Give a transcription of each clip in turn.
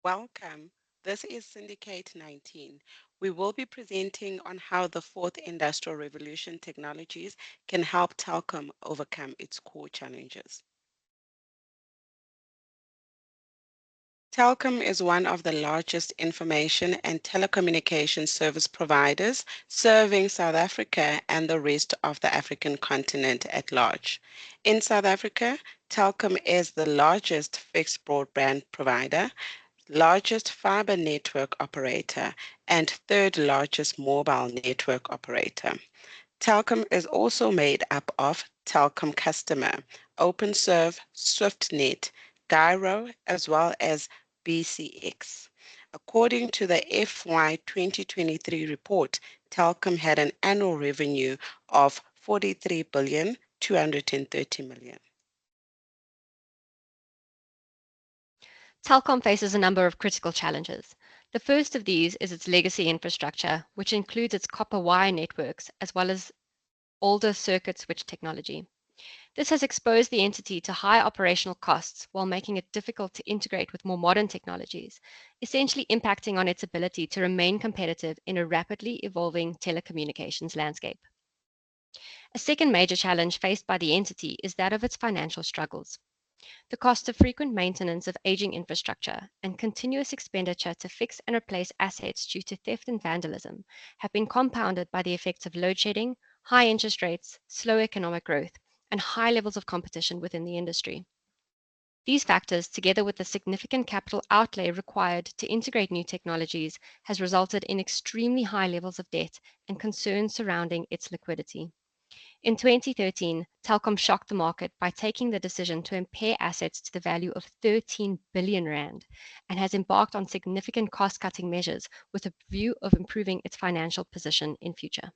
Welcome. This is Syndicate 19. We will be presenting on how the fourth industrial revolution technologies can help Telkom overcome its core challenges. Telkom is one of the largest information and telecommunication service providers serving South Africa and the rest of the African continent at large. In South Africa, Telkom is the largest fixed broadband provider, largest fiber network operator, and third largest mobile network operator. Telkom is also made up of Telkom Customer, OpenServe, SwiftNet, Gyro, as well as BCX. According to the FY 2023 report, Telkom had an annual revenue of 43,230 million. Telkom faces a number of critical challenges. The first of these is its legacy infrastructure, which includes its copper wire networks as well as older circuit switch technology. This has exposed the entity to high operational costs while making it difficult to integrate with more modern technologies, essentially impacting on its ability to remain competitive in a rapidly evolving telecommunications landscape. A second major challenge faced by the entity is that of its financial struggles. The cost of frequent maintenance of aging infrastructure and continuous expenditure to fix and replace assets due to theft and vandalism have been compounded by the effects of load shedding, high interest rates, slow economic growth, and high levels of competition within the industry. These factors, together with the significant capital outlay required to integrate new technologies, has resulted in extremely high levels of debt and concerns surrounding its liquidity. In 2013, Telkom shocked the market by taking the decision to impair assets to the value of 13 billion rand and has embarked on significant cost-cutting measures with a view of improving its financial position in future.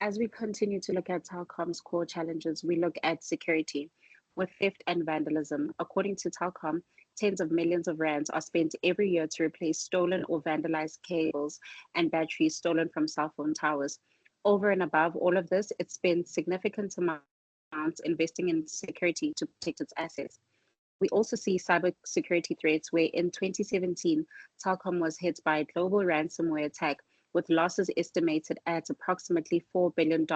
As we continue to look at Telkom's core challenges, we look at security with theft and vandalism. According to Telkom, tens of millions of rands are spent every year to replace stolen or vandalized cables and batteries stolen from cell phone towers. Over and above all of this, it spends significant amounts investing in security to protect its assets. We also see cybersecurity threats where in 2017, Telkom was hit by a global ransomware attack with losses estimated at approximately $4 billion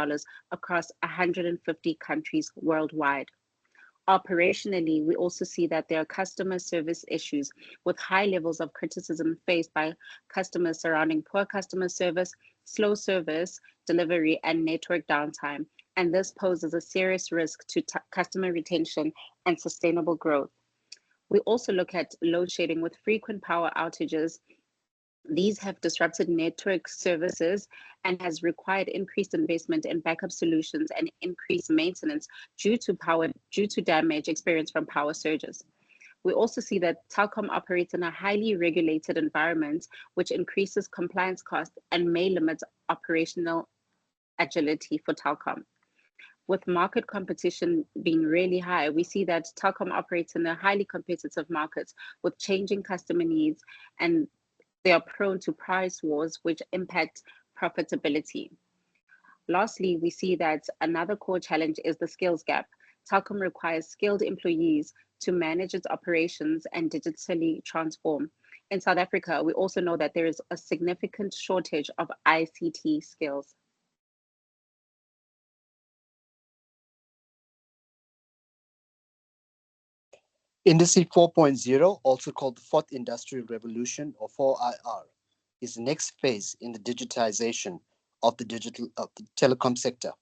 across 150 countries worldwide. Operationally, we also see that there are customer service issues with high levels of criticism faced by customers surrounding poor customer service, slow service delivery, and network downtime. And this poses a serious risk to customer retention and sustainable growth. We also look at load shedding with frequent power outages. These have disrupted network services and has required increased investment in backup solutions and increased maintenance due to damage experienced from power surges. We also see that Telkom operates in a highly regulated environment, which increases compliance costs and may limit operational agility for Telkom. With market competition being really high, we see that Telkom operates in a highly competitive market with changing customer needs, and they are prone to price wars, which impact profitability. Lastly, we see that another core challenge is the skills gap. Telkom requires skilled employees to manage its operations and digitally transform. In South Africa, we also know that there is a significant shortage of ICT skills. Industry 4.0, also called the Fourth Industrial Revolution or 4IR, is the next phase in the digitization of the telecom sector,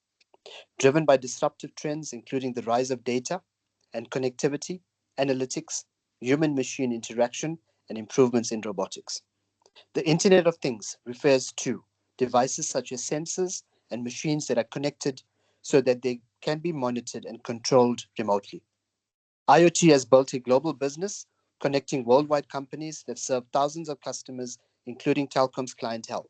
driven by disruptive trends including the rise of data and connectivity, analytics, human-machine interaction, and improvements in robotics. The Internet of Things refers to devices such as sensors and machines that are connected so that they can be monitored and controlled remotely. IoT has built a global business connecting worldwide companies that serve thousands of customers, including Telkom's clientele.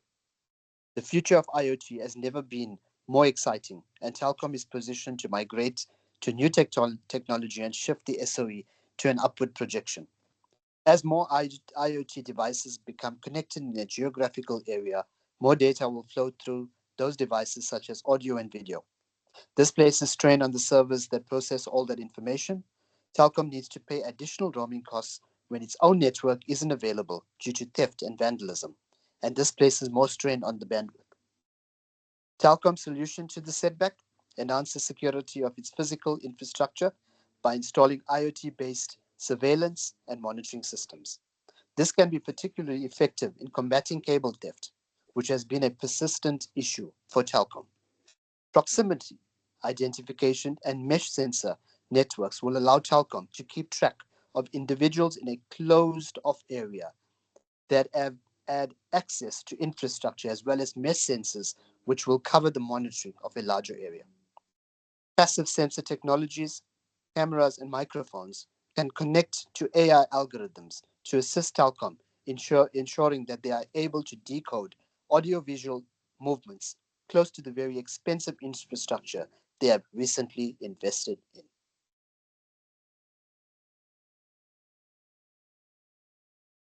The future of IoT has never been more exciting, and Telkom is positioned to migrate to new technology and shift the SOE to an upward projection. As more IoT devices become connected in a geographical area, more data will flow through those devices, such as audio and video. This places strain on the servers that process all that information. Telkom needs to pay additional roaming costs when its own network isn't available due to theft and vandalism, and this places more strain on the bandwidth. Telkom's solution to the setback: enhance the security of its physical infrastructure by installing IoT-based surveillance and monitoring systems. This can be particularly effective in combating cable theft, which has been a persistent issue for Telkom. Proximity identification and mesh sensor networks will allow Telkom to keep track of individuals in a closed off area that add access to infrastructure, as well as mesh sensors, which will cover the monitoring of a larger area. Passive sensor technologies, cameras, and microphones can connect to AI algorithms to assist Telkom, ensuring that they are able to decode audiovisual movements close to the very expensive infrastructure they have recently invested in.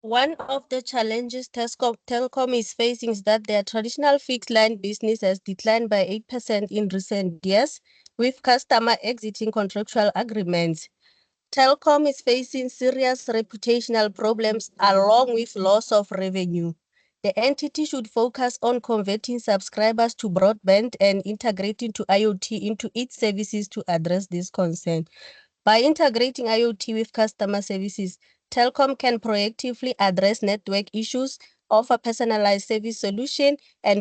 One of the challenges Telkom is facing is that their traditional fixed line business has declined by 8% in recent years, with customer exiting contractual agreements. Telkom is facing serious reputational problems along with loss of revenue. The entity should focus on converting subscribers to broadband and integrating to IoT into its services to address this concern. By integrating IoT with customer services, Telkom can proactively address network issues, offer personalized service solution, and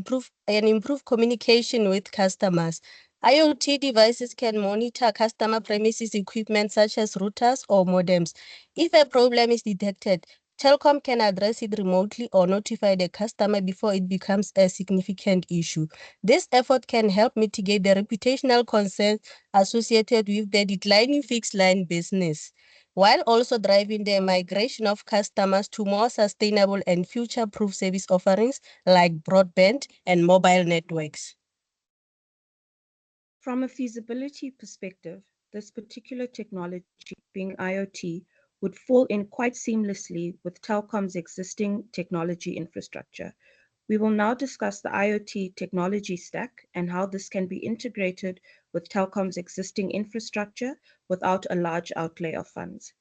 improve communication with customers. IoT devices can monitor customer premises equipment such as routers or modems. If a problem is detected, Telkom can address it remotely or notify the customer before it becomes a significant issue. This effort can help mitigate the reputational concerns associated with the declining fixed line business, while also driving the migration of customers to more sustainable and future proof service offerings like broadband and mobile networks. From a feasibility perspective, this particular technology, being IoT, would fall in quite seamlessly with Telkom's existing technology infrastructure. We will now discuss the IoT technology stack and how this can be integrated with Telkom's existing infrastructure without a large outlay of funds.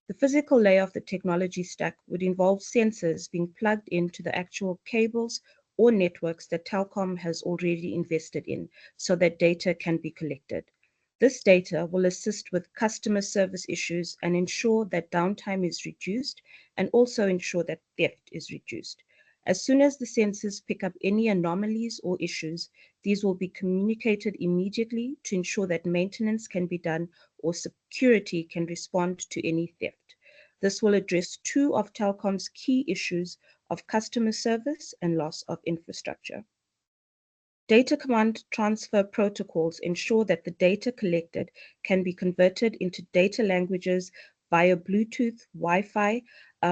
The physical layer of the technology stack would involve sensors being plugged into the actual cables or networks that Telkom has already invested in so that data can be collected. This data will assist with customer service issues and ensure that downtime is reduced and also ensure that theft is reduced. As soon as the sensors pick up any anomalies or issues, these will be communicated immediately to ensure that maintenance can be done or security can respond to any theft. This will address two of Telkom's key issues of customer service and loss of infrastructure. Data command transfer protocols ensure that the data collected can be converted into data languages via Bluetooth, Wi-Fi,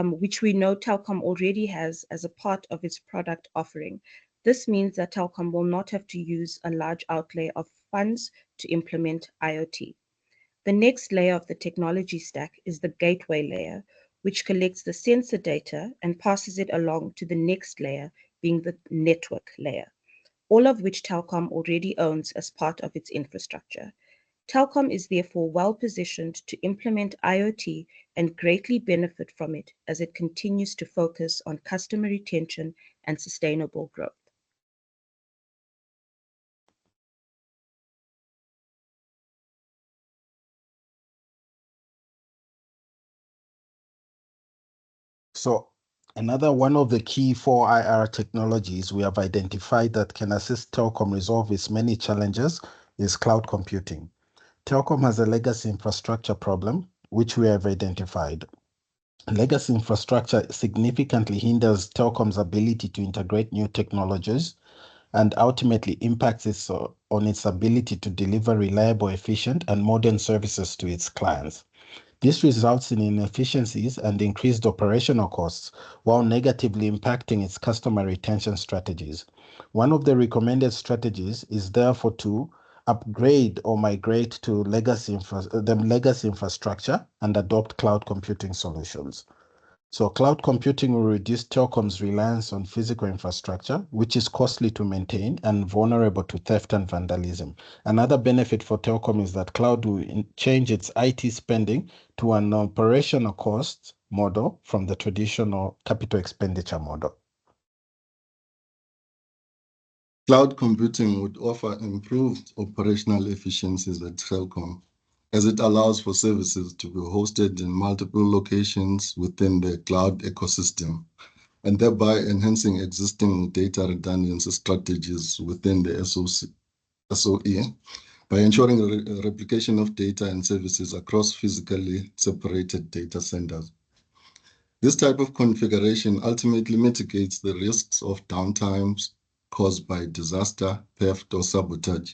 which we know Telkom already has as a part of its product offering. This means that Telkom will not have to use a large outlay of funds to implement IoT. The next layer of the technology stack is the gateway layer, which collects the sensor data and passes it along to the next layer, being the network layer, all of which Telkom already owns as part of its infrastructure. Telkom is therefore well positioned to implement IoT and greatly benefit from it as it continues to focus on customer retention and sustainable growth. So another one of the key 4IR technologies we have identified that can assist Telkom resolve its many challenges is cloud computing. Telkom has a legacy infrastructure problem, which we have identified. Legacy infrastructure significantly hinders Telkom's ability to integrate new technologies and ultimately impacts on its ability to deliver reliable, efficient, and modern services to its clients. This results in inefficiencies and increased operational costs while negatively impacting its customer retention strategies. One of the recommended strategies is therefore to upgrade or migrate to the legacy infrastructure and adopt cloud computing solutions. So cloud computing will reduce Telkom's reliance on physical infrastructure, which is costly to maintain and vulnerable to theft and vandalism. Another benefit for Telkom is that cloud will change its IT spending to an operational cost model from the traditional capital expenditure model. Cloud computing would offer improved operational efficiencies at Telkom, as it allows for services to be hosted in multiple locations within the cloud ecosystem, and thereby enhancing existing data redundancy strategies within the SOE by ensuring replication of data and services across physically separated data centers. This type of configuration ultimately mitigates the risks of downtimes caused by disaster, theft, or sabotage.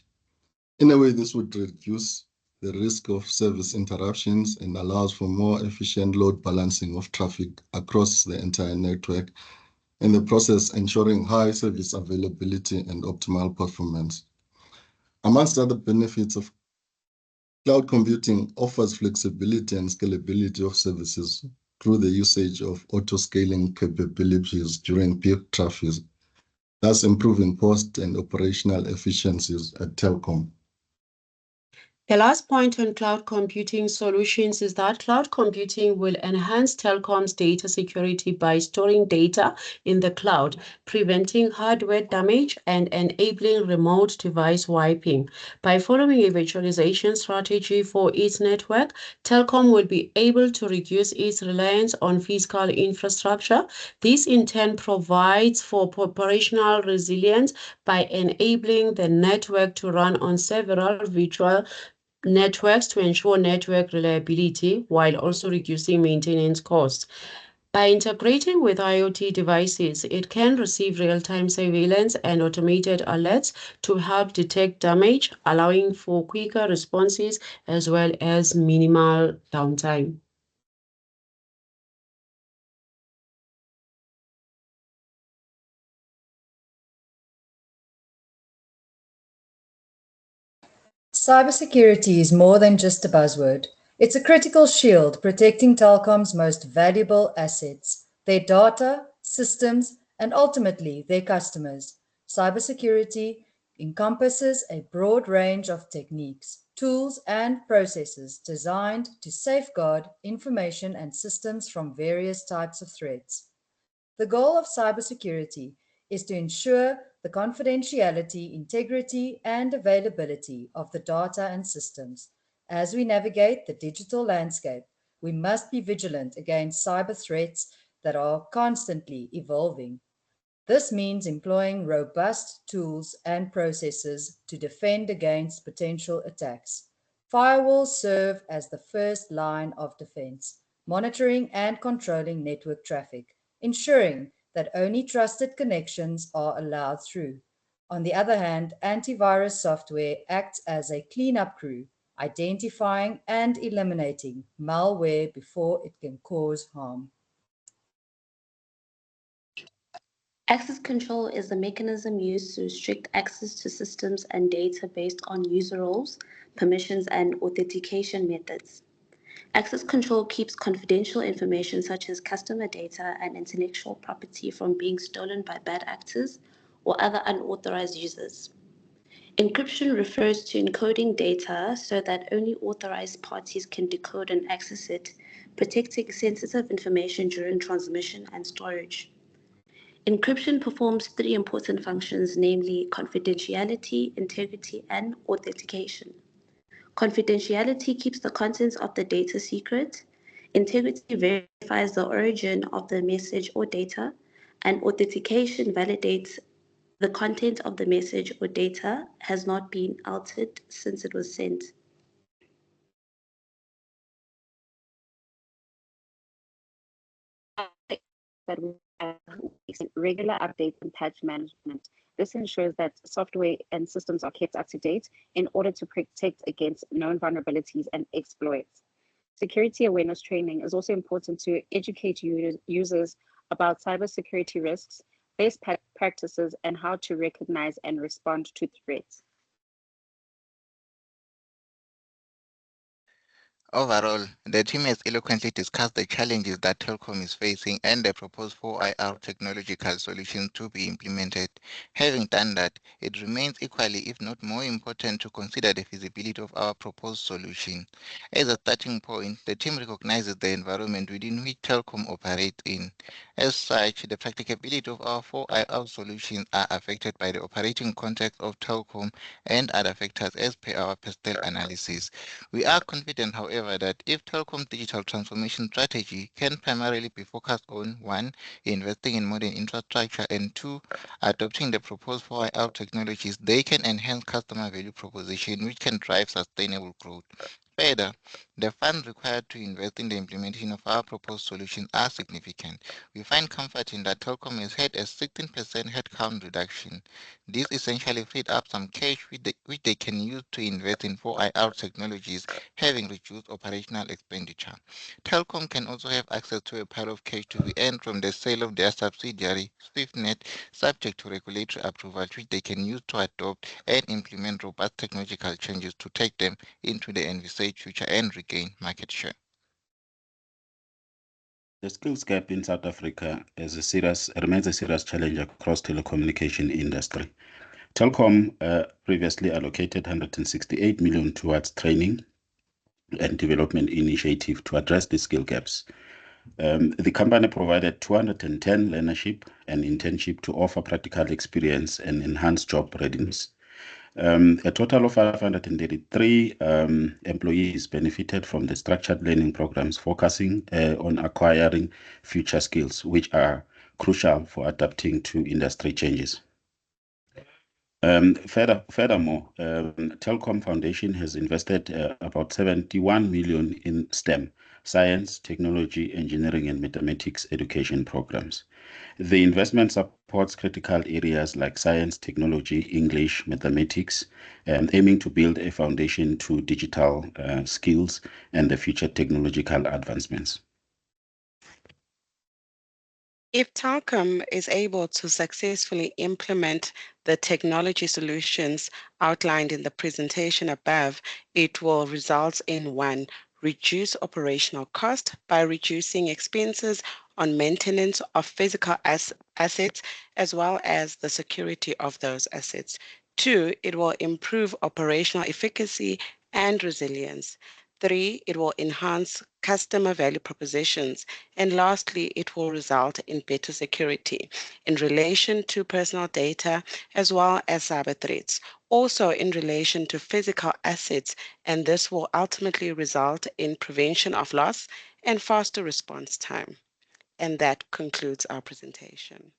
In a way, this would reduce the risk of service interruptions and allows for more efficient load balancing of traffic across the entire network, in the process ensuring high service availability and optimal performance. Amongst other benefits of cloud computing offers flexibility and scalability of services through the usage of auto-scaling capabilities during peak traffic, thus improving cost and operational efficiencies at Telkom. The last point on cloud computing solutions is that cloud computing will enhance Telkom's data security by storing data in the cloud, preventing hardware damage and enabling remote device wiping. By following a virtualization strategy for its network, Telkom will be able to reduce its reliance on physical infrastructure. This in turn provides for operational resilience by enabling the network to run on several virtual networks to ensure network reliability while also reducing maintenance costs. By integrating with IoT devices, it can receive real-time surveillance and automated alerts to help detect damage, allowing for quicker responses as well as minimal downtime. Cybersecurity is more than just a buzzword. It's a critical shield protecting Telkom's most valuable assets, their data, systems, and ultimately their customers. Cybersecurity encompasses a broad range of techniques, tools, and processes designed to safeguard information and systems from various types of threats. The goal of cybersecurity is to ensure the confidentiality, integrity, and availability of the data and systems. As we navigate the digital landscape, we must be vigilant against cyber threats that are constantly evolving. This means employing robust tools and processes to defend against potential attacks. Firewalls serve as the first line of defense, monitoring and controlling network traffic, ensuring that only trusted connections are allowed through. On the other hand, antivirus software acts as a cleanup crew, identifying and eliminating malware before it can cause harm. Access control is the mechanism used to restrict access to systems and data based on user roles, permissions, and authentication methods. Access control keeps confidential information such as customer data and intellectual property from being stolen by bad actors or other unauthorized users. Encryption refers to encoding data so that only authorized parties can decode and access it, protecting sensitive information during transmission and storage. Encryption performs three important functions, namely confidentiality, integrity, and authentication. Confidentiality keeps the contents of the data secret. Integrity verifies the origin of the message or data. And authentication validates the content of the message or data has not been altered since it was sent. That we have regular updates and patch management. This ensures that software and systems are kept up to date in order to protect against known vulnerabilities and exploits. Security awareness training is also important to educate users about cybersecurity risks, best practices, and how to recognize and respond to threats. Overall, the team has eloquently discussed the challenges that Telkom is facing and the proposed 4IR technological solutions to be implemented. Having done that, it remains equally, if not more important, to consider the feasibility of our proposed solution. As a starting point, the team recognizes the environment within which Telkom operates in. As such, the practicability of our 4IR solutions are affected by the operating context of Telkom and other factors as per our personal analysis. We are confident, however, that if Telkom's digital transformation strategy can primarily be focused on one, investing in modern infrastructure, and two, adopting the proposed 4IR technologies, they can enhance customer value proposition, which can drive sustainable growth. Further, the funds required to invest in the implementation of our proposed solutions are significant. We find comfort in that Telkom has had a 16% headcount reduction. This essentially freed up some cash which they can use to invest in 4IR technologies, having reduced operational expenditure. Telkom can also have access to a pile of cash to be earned from the sale of their subsidiary, SwiftNet, subject to regulatory approval, which they can use to adopt and implement robust technological changes to take them into the envisaged future and regain market share. The skills gap in South Africa remains a serious challenge across telecommunication industry. Telkom previously allocated 168 million towards training and development initiative to address the skill gaps. The company provided 210 learnership and internship to offer practical experience and enhance job readiness. A total of 533 employees benefited from the structured learning programs focusing on acquiring future skills, which are crucial for adapting to industry changes. Furthermore, Telkom Foundation has invested about 71 million in STEM, science, technology, engineering, and mathematics education programs. The investment supports critical areas like science, technology, English, mathematics, aiming to build a foundation to digital skills and the future technological advancements. If Telkom is able to successfully implement the technology solutions outlined in the presentation above, it will result in one, reduce operational cost by reducing expenses on maintenance of physical assets as well as the security of those assets. Two, it will improve operational efficacy and resilience. Three, it will enhance customer value propositions. And lastly, it will result in better security in relation to personal data as well as cyber threats, also in relation to physical assets, and this will ultimately result in prevention of loss and faster response time. And that concludes our presentation.